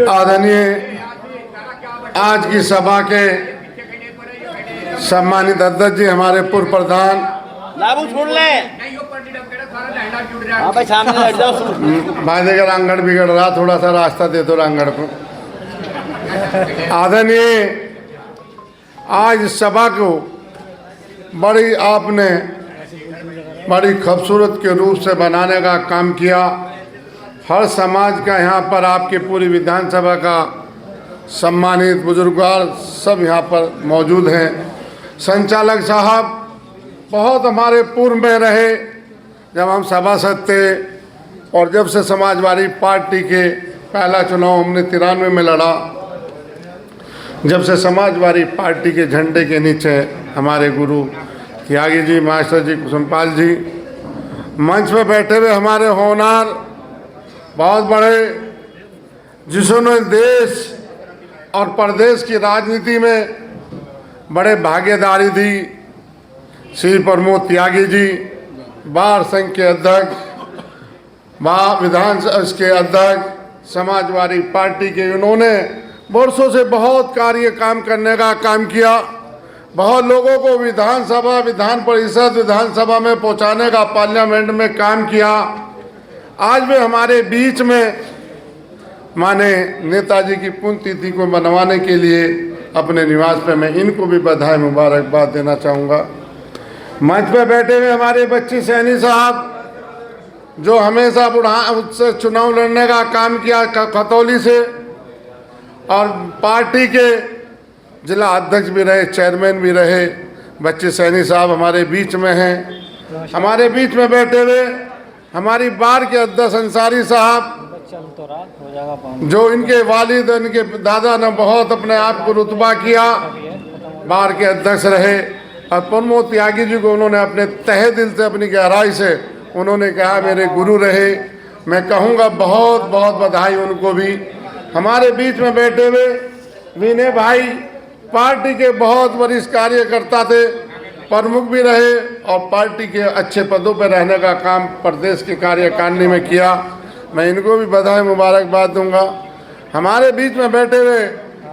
आदरणीय आज की सभा के सम्मानित अध्यक्ष जी, हमारे पूर्व प्रधान भाई का रांगड़ बिगड़ रहा, थोड़ा सा रास्ता दे दो रांगड़ को। आदरणीय आज इस सभा को बड़ी आपने बड़ी खूबसूरत के रूप से बनाने का काम किया। हर समाज का यहाँ पर आपके पूरी विधानसभा का सम्मानित बुजुर्गवार सब यहाँ पर मौजूद हैं। संचालक साहब बहुत हमारे पूर्व में रहे, जब हम सभासद थे और जब से समाजवादी पार्टी के पहला चुनाव हमने 93 में लड़ा, जब से समाजवादी पार्टी के झंडे के नीचे हमारे गुरु त्यागी जी, मास्टर जी, कुसुमपाल जी मंच पे बैठे हुए हमारे होनहार बहुत बड़े, जिन्होंने देश और प्रदेश की राजनीति में बड़े भागीदारी दी। श्री प्रमोद त्यागी जी बार संघ के अध्यक्ष, विधान के अध्यक्ष समाजवादी पार्टी के, उन्होंने वर्षों से बहुत कार्य काम करने का काम किया। बहुत लोगों को विधानसभा, विधान परिषद, विधानसभा में पहुंचाने का पार्लियामेंट में काम किया। आज वे हमारे बीच में माने नेताजी की पुण्यतिथि को मनवाने के लिए अपने निवास पे, मैं इनको भी बधाई मुबारकबाद देना चाहूँगा। मंच पे बैठे हुए हमारे बच्ची सैनी साहब, जो हमेशा उससे चुनाव लड़ने का काम किया खतौली से, और पार्टी के जिला अध्यक्ष भी रहे, चेयरमैन भी रहे। बच्ची सैनी साहब हमारे बीच में हैं। हमारे बीच में बैठे हुए हमारी बार के अध्यक्ष अंसारी साहब, जो इनके वालिद, इनके दादा ने बहुत अपने आप को रुतबा किया, बार के अध्यक्ष रहे। और प्रमोद त्यागी जी को उन्होंने अपने तहे दिल से, अपनी गहराई से उन्होंने कहा मेरे गुरु रहे। मैं कहूँगा बहुत बहुत बधाई उनको भी। हमारे बीच में बैठे हुए विनय भाई पार्टी के बहुत वरिष्ठ कार्यकर्ता थे, प्रमुख भी रहे और पार्टी के अच्छे पदों पर रहने का काम प्रदेश के कार्यकारिणी में किया। मैं इनको भी बधाई मुबारकबाद दूंगा। हमारे बीच में बैठे हुए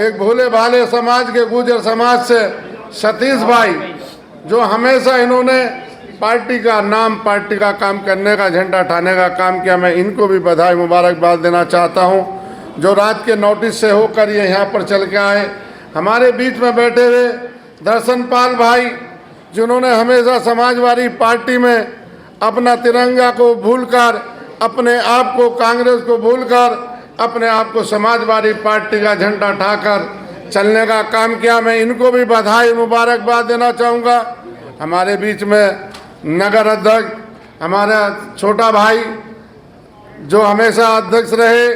एक भोले भाले समाज के, गुर्जर समाज से सतीश भाई, जो हमेशा इन्होंने पार्टी का नाम, पार्टी का काम करने का, झंडा उठाने का काम किया। मैं इनको भी बधाई मुबारकबाद देना चाहता हूं, जो रात के नोटिस से होकर ये यहाँ पर चल के आए। हमारे बीच में बैठे हुए दर्शनपाल भाई, जिन्होंने हमेशा समाजवादी पार्टी में अपना तिरंगा को भूलकर, अपने आप को कांग्रेस को भूलकर, अपने आप को समाजवादी पार्टी का झंडा उठाकर चलने का काम किया। मैं इनको भी बधाई मुबारकबाद देना चाहूँगा। हमारे बीच में नगर अध्यक्ष हमारा छोटा भाई, जो हमेशा अध्यक्ष रहे,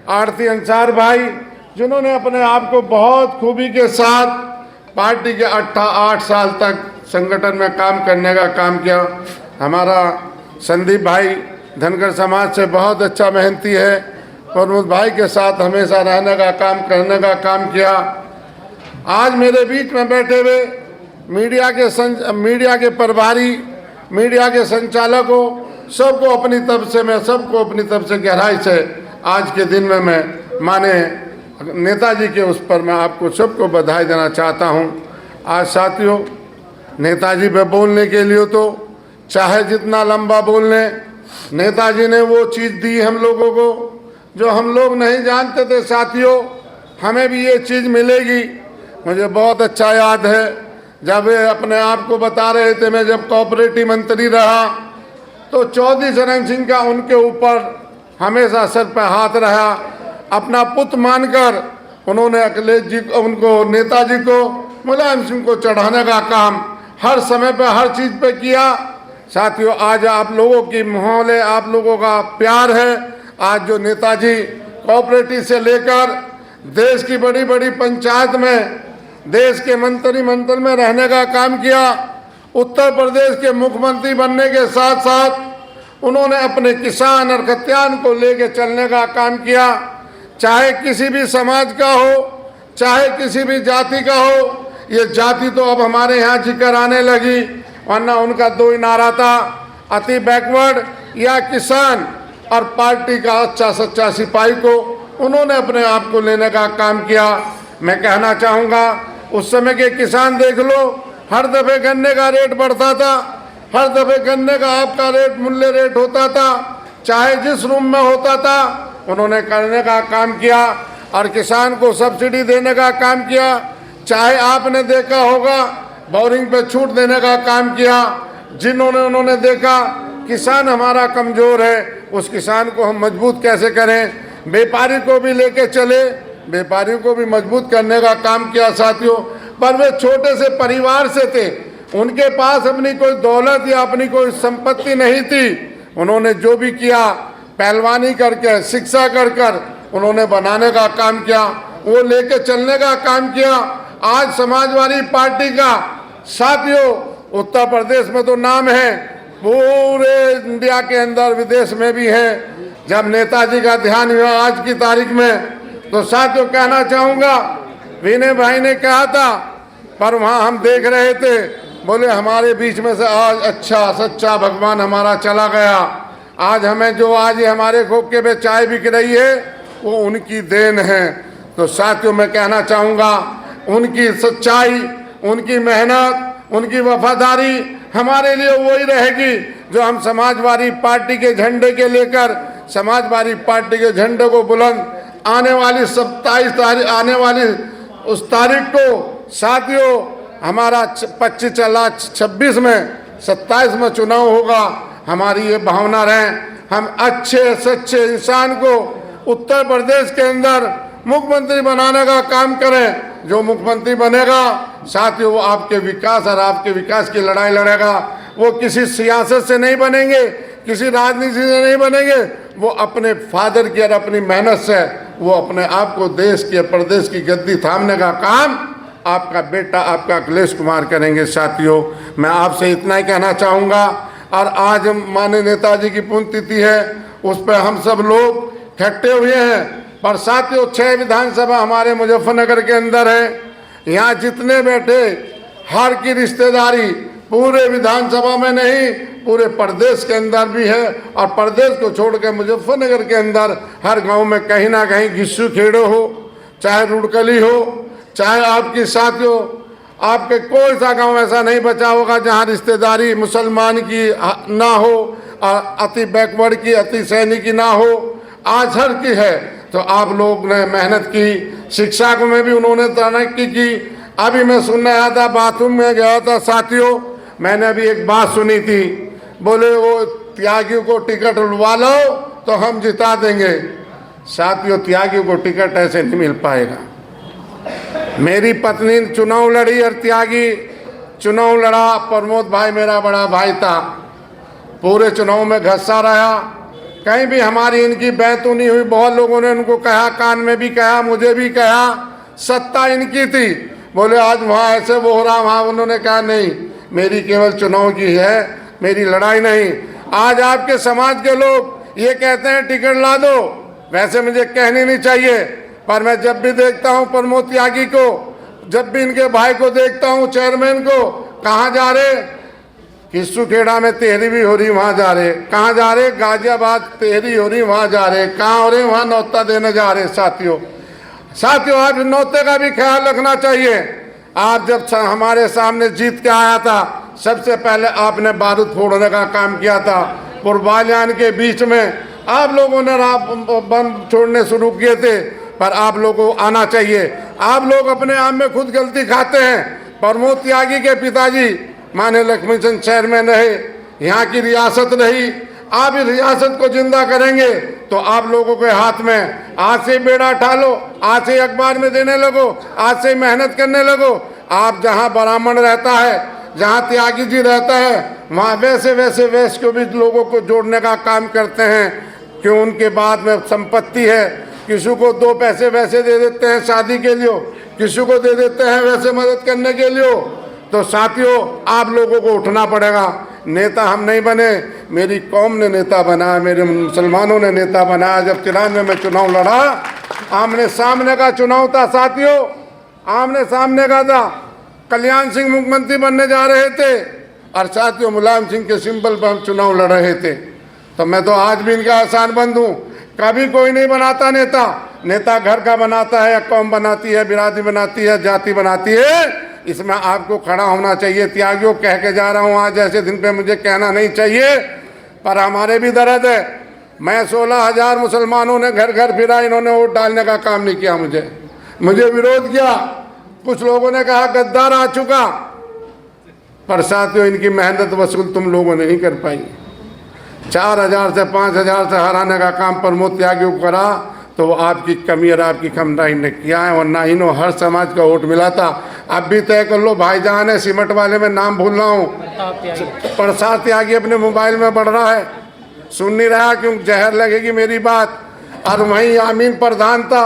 आरती अंसार भाई, जिन्होंने अपने आप को बहुत खूबी के साथ पार्टी के 8 साल तक संगठन में काम करने का काम किया। हमारा संदीप भाई धनगर समाज से बहुत अच्छा मेहनती है, प्रमोद भाई के साथ हमेशा रहने का काम, करने का काम किया। आज मेरे बीच में बैठे हुए मीडिया के प्रभारी, मीडिया के संचालकों, सबको अपनी तरफ से, मैं सबको अपनी तरफ से गहराई से आज के दिन में मैं माने नेताजी के उस पर मैं आपको सबको बधाई देना चाहता हूं। आज साथियों, नेताजी पे बोलने के लिए तो चाहे जितना लंबा बोल लें, नेताजी ने वो चीज़ दी हम लोगों को जो हम लोग नहीं जानते थे। साथियों, हमें भी ये चीज़ मिलेगी। मुझे बहुत अच्छा याद है जब वे अपने आप को बता रहे थे, मैं जब कोऑपरेटिव मंत्री रहा तो चौधरी चरण सिंह का उनके ऊपर हमेशा सर पर हाथ रहा। अपना पुत्र मानकर उन्होंने अखिलेश जी को, उनको नेताजी को, मुलायम सिंह को चढ़ाने का काम हर समय पे, हर चीज़ पे किया। साथियों, आज आप लोगों की माहौल है, आप लोगों का प्यार है। आज जो नेताजी कोऑपरेटिव से लेकर देश की बड़ी बड़ी पंचायत में, देश के मंत्रिमंडल में रहने का काम किया, उत्तर प्रदेश के मुख्यमंत्री बनने के साथ साथ उन्होंने अपने किसान और खतियान को लेके चलने का काम किया। चाहे किसी भी समाज का हो, चाहे किसी भी जाति का हो, ये जाति तो अब हमारे यहाँ जिक्र आने लगी, वरना उनका दो ही नारा था, अति बैकवर्ड या किसान, और पार्टी का अच्छा सच्चा सिपाही को उन्होंने अपने आप को लेने का काम किया। मैं कहना चाहूँगा, उस समय के किसान देख लो, हर दफ़े गन्ने का रेट बढ़ता था, हर दफ़े गन्ने का आपका रेट मूल्य रेट होता था, चाहे जिस रूम में होता था उन्होंने करने का काम किया और किसान को सब्सिडी देने का काम किया। चाहे आपने देखा होगा बोरिंग पे छूट देने का काम किया। जिन्होंने उन्होंने देखा किसान हमारा कमज़ोर है, उस किसान को हम मजबूत कैसे करें, व्यापारी को भी लेके चले, व्यापारियों को भी मजबूत करने का काम किया साथियों। पर वे छोटे से परिवार से थे, उनके पास अपनी कोई दौलत या अपनी कोई संपत्ति नहीं थी। उन्होंने जो भी किया पहलवानी करके, शिक्षा कर कर उन्होंने बनाने का काम किया, वो लेके चलने का काम किया। आज समाजवादी पार्टी का साथियों उत्तर प्रदेश में तो नाम है, पूरे इंडिया के अंदर विदेश में भी है। जब नेताजी का ध्यान हुआ आज की तारीख में, तो साथियों कहना चाहूँगा, विनय भाई ने कहा था, पर वहाँ हम देख रहे थे, बोले हमारे बीच में से आज अच्छा सच्चा भगवान हमारा चला गया। आज हमें जो आज हमारे खोखे पे चाय बिक रही है वो उनकी देन है। तो साथियों मैं कहना चाहूँगा, उनकी सच्चाई, उनकी मेहनत, उनकी वफादारी हमारे लिए वही रहेगी जो हम समाजवादी पार्टी के झंडे के लेकर, समाजवादी पार्टी के झंडे को बुलंद आने वाली 27 तारीख, आने वाली उस तारीख को साथियों हमारा 26 में 27 में चुनाव होगा। हमारी ये भावना रहे, हम अच्छे सच्चे इंसान को उत्तर प्रदेश के अंदर मुख्यमंत्री बनाने का काम करें। जो मुख्यमंत्री बनेगा साथियों वो आपके विकास और आपके विकास की लड़ाई लड़ेगा। वो किसी सियासत से नहीं बनेंगे, किसी राजनीति से नहीं बनेंगे, वो अपने फादर की और अपनी मेहनत से वो अपने आप को देश के प्रदेश की गद्दी थामने का काम आपका बेटा, आपका अखिलेश कुमार करेंगे। साथियों मैं आपसे इतना ही कहना चाहूँगा। और आज माननीय नेताजी की पुण्यतिथि है, उस पर हम सब लोग इकट्ठे हुए हैं। पर साथियों 6 विधानसभा हमारे मुजफ्फरनगर के अंदर है। यहाँ जितने बैठे हर की रिश्तेदारी पूरे विधानसभा में नहीं, पूरे प्रदेश के अंदर भी है। और प्रदेश को छोड़ के मुजफ्फरनगर के अंदर हर गांव में कहीं ना कहीं गिस्सू खेड़ो हो, चाहे रुड़कली हो, चाहे आपकी साथियों आपके कोई सा गांव ऐसा नहीं बचा होगा जहां रिश्तेदारी मुसलमान की ना हो और अति बैकवर्ड की, अति सैनिक की ना हो। आज हर की है। तो आप लोग ने मेहनत की, शिक्षा को में भी उन्होंने तरक्की की। अभी मैं सुनने आया था, बाथरूम में गया था साथियों, मैंने अभी एक बात सुनी थी, बोले वो त्यागियों को टिकट उड़वा लो तो हम जिता देंगे। साथियों त्यागियों को टिकट ऐसे नहीं मिल पाएगा। मेरी पत्नी चुनाव लड़ी और त्यागी चुनाव लड़ा। प्रमोद भाई मेरा बड़ा भाई था, पूरे चुनाव में घसा रहा, कहीं भी हमारी इनकी बैतू नहीं हुई। बहुत लोगों ने उनको कहा, कान में भी कहा, मुझे भी कहा, सत्ता इनकी थी। बोले आज वहाँ ऐसे वो हो रहा, वहाँ उन्होंने कहा नहीं, मेरी केवल चुनाव की है, मेरी लड़ाई नहीं। आज आपके समाज के लोग ये कहते हैं टिकट ला दो, वैसे मुझे कहनी नहीं चाहिए, पर मैं जब भी देखता हूँ प्रमोद त्यागी को, जब भी इनके भाई को देखता हूँ चेयरमैन को, कहाँ जा रहे, किस्सू खेड़ा में तेहरी भी हो रही वहाँ जा रहे, कहाँ जा रहे, गाजियाबाद तेहरी हो रही वहाँ जा रहे, कहाँ हो रहे, वहाँ नौता देने जा रहे। साथियों आज नौते का भी ख्याल रखना चाहिए। आप जब हमारे सामने जीत के आया था, सबसे पहले आपने बारूद फोड़ने का काम किया था। पुरबालियान के बीच में आप लोगों ने बम छोड़ने शुरू किए थे, पर आप लोगों को आना चाहिए। आप लोग अपने आप में खुद गलती खाते हैं। प्रमोद त्यागी के पिताजी माने लक्ष्मी चंद चेयरमैन रहे, यहाँ की रियासत रही। आप इस रियासत को जिंदा करेंगे तो आप लोगों के हाथ में, आज से बेड़ा उठा लो, आज से अखबार में देने लगो, आज से मेहनत करने लगो। आप जहाँ ब्राह्मण रहता है, जहाँ त्यागी जी रहता है, वहाँ वैसे वैश्य को भी लोगों को जोड़ने का काम करते हैं। क्यों उनके बाद में संपत्ति है, किसी को 2 पैसे वैसे दे देते हैं शादी के लिए, किसी को दे देते हैं वैसे मदद करने के लिए। तो साथियों आप लोगों को उठना पड़ेगा। नेता हम नहीं बने, मेरी कौम ने नेता बनाया, मेरे मुसलमानों ने नेता बनाया। जब 93 में चुनाव लड़ा, आमने सामने का चुनाव था साथियों, आमने सामने का था। कल्याण सिंह मुख्यमंत्री बनने जा रहे थे और साथियों मुलायम सिंह के सिंबल पर हम चुनाव लड़ रहे थे। तो मैं तो आज भी इनका एहसान बंद हूँ, कभी कोई नहीं बनाता नेता, नेता घर का बनाता है या कौम बनाती है, बिरादरी बनाती है, जाति बनाती है, इसमें आपको खड़ा होना चाहिए। त्यागियों, कह के जा रहा हूँ, आज ऐसे दिन पे मुझे कहना नहीं चाहिए, पर हमारे भी दर्द है। मैं 16,000 मुसलमानों ने घर घर फिरा, इन्होंने वोट डालने का काम नहीं किया। मुझे विरोध किया। कुछ लोगों ने कहा गद्दार आ चुका, पर साथियों इनकी मेहनत वसूल तुम लोगों ने नहीं कर पाई। 4,000 से 5,000 से हराने का काम प्रमोद त्यागी को करा, तो वो आपकी कमी और आपकी कमराई ने किया है, वरना इन्हों हर समाज का वोट मिला था। अब भी तय कर लो, भाईजान है सीमेंट वाले में नाम भूल रहा हूँ, प्रसाद त्यागी अपने मोबाइल में बढ़ रहा है, सुन नहीं रहा क्यों, जहर लगेगी मेरी बात। और वहीं आमीन प्रधान था,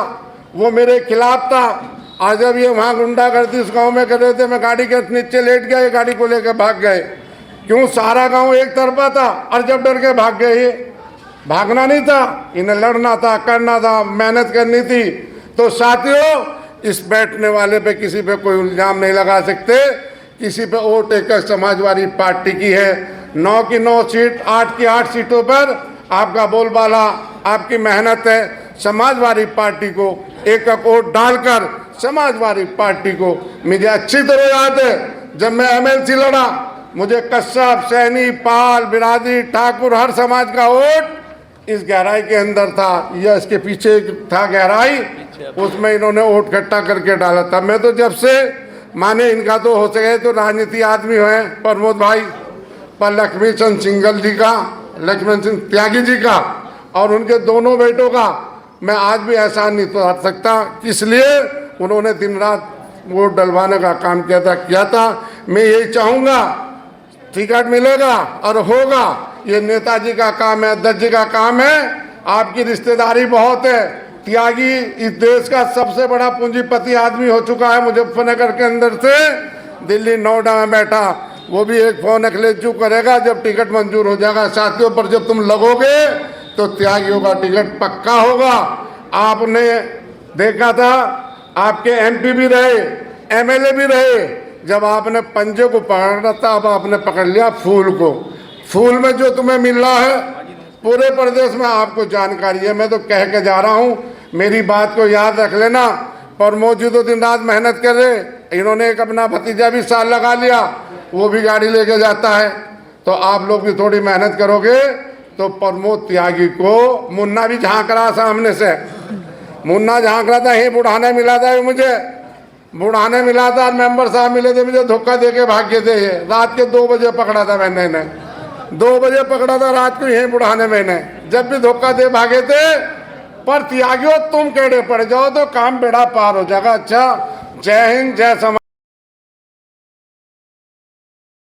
वो मेरे खिलाफ था, और जब ये वहाँ गुंडागर्दी उस गांव में कर रहे थे, मैं गाड़ी के नीचे लेट गया, ये गाड़ी को लेकर भाग गए। क्यों? सारा गांव एक तरफा था, और जब डर के भाग गए। ये भागना नहीं था, इन्हें लड़ना था, करना था, मेहनत करनी थी। तो साथियों, इस बैठने वाले पे किसी पे कोई इल्जाम नहीं लगा सकते। किसी पे वोट एक समाजवादी पार्टी की है। 9 की 9 सीट, 8 की 8 सीटों पर आपका बोलबाला, आपकी मेहनत है। समाजवादी पार्टी को एक वोट डालकर समाजवादी पार्टी को, मुझे अच्छी तरह याद है जब मैं एमएलसी लड़ा, मुझे कश्यप, सैनी, पाल, बिरादरी, ठाकुर, हर समाज का वोट इस गहराई के अंदर था, या इसके पीछे था गहराई, उसमें इन्होंने वोट इकट्ठा करके डाला था। मैं तो जब से माने इनका तो हो सके तो राजनीति आदमी है प्रमोद भाई, पर लक्ष्मी चंद सिंगल जी का, लक्ष्मण सिंह त्यागी जी का और उनके दोनों बेटों का मैं आज भी एहसान नहीं तो कर सकता। इसलिए उन्होंने दिन रात वोट डलवाने का काम किया था। मैं यही चाहूँगा, टिकट मिलेगा और होगा, ये नेताजी का काम है, अध्यक्ष जी का काम है। आपकी रिश्तेदारी बहुत है। त्यागी इस देश का सबसे बड़ा पूंजीपति आदमी हो चुका है, मुजफ्फरनगर के अंदर से दिल्ली नोएडा में बैठा, वो भी एक फोन अखिलेश जी करेगा जब टिकट मंजूर हो जाएगा। साथियों, पर जब तुम लगोगे तो त्यागियों का टिकट पक्का होगा। आपने देखा था, आपके एमपी भी रहे, एमएलए भी रहे, जब आपने पंजे को पकड़ा था, अब आपने पकड़ लिया फूल को। फूल में जो तुम्हें मिल रहा है पूरे प्रदेश में आपको जानकारी है। मैं तो कह के जा रहा हूँ, मेरी बात को याद रख लेना। प्रमोद जी तो दिन रात मेहनत कर रहे, इन्होंने एक अपना भतीजा भी साल लगा लिया, वो भी गाड़ी लेके जाता है। तो आप लोग भी थोड़ी मेहनत करोगे तो प्रमोद त्यागी को, मुन्ना भी झांक रहा सामने से, मुन्ना झांक रहा था, ये बुढ़ाने मिला था, ये मुझे बुढ़ाने मिला था, मेंबर साहब मिले थे, मुझे धोखा दे के भाग गए थे। ये रात के 2 बजे पकड़ा था मैंने इन्हें, 2 बजे पकड़ा था रात को, यही बुढ़ाने मैंने, जब भी धोखा दे भागे थे। पर त्यागियों, तुम केड़े पड़ जाओ तो काम बेड़ा पार हो जाएगा। अच्छा, जय हिंद, जय समाज।